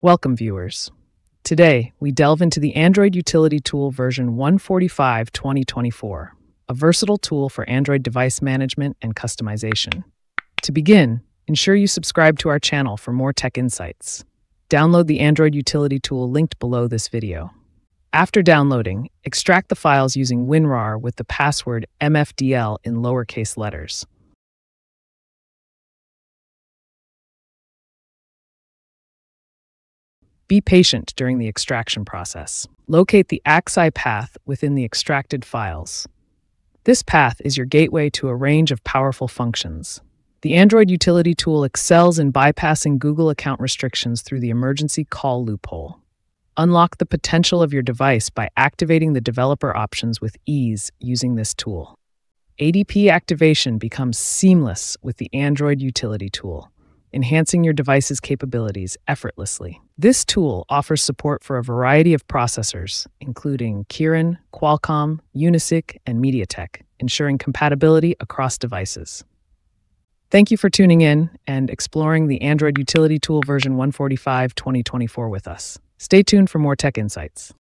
Welcome, viewers. Today, we delve into the Android Utility Tool version 145 2024, a versatile tool for Android device management and customization. To begin, ensure you subscribe to our channel for more tech insights. Download the Android Utility Tool linked below this video. After downloading, extract the files using WinRAR with the password Mfdl in lowercase letters. Be patient during the extraction process. Locate the AUP path within the extracted files. This path is your gateway to a range of powerful functions. The Android Utility Tool excels in bypassing Google account restrictions through the emergency call loophole. Unlock the potential of your device by activating the developer options with ease using this tool. ADP activation becomes seamless with the Android Utility Tool, enhancing your device's capabilities effortlessly. This tool offers support for a variety of processors, including Kirin, Qualcomm, Unisoc, and MediaTek, ensuring compatibility across devices. Thank you for tuning in and exploring the Android Utility Tool version 145 2024 with us. Stay tuned for more tech insights.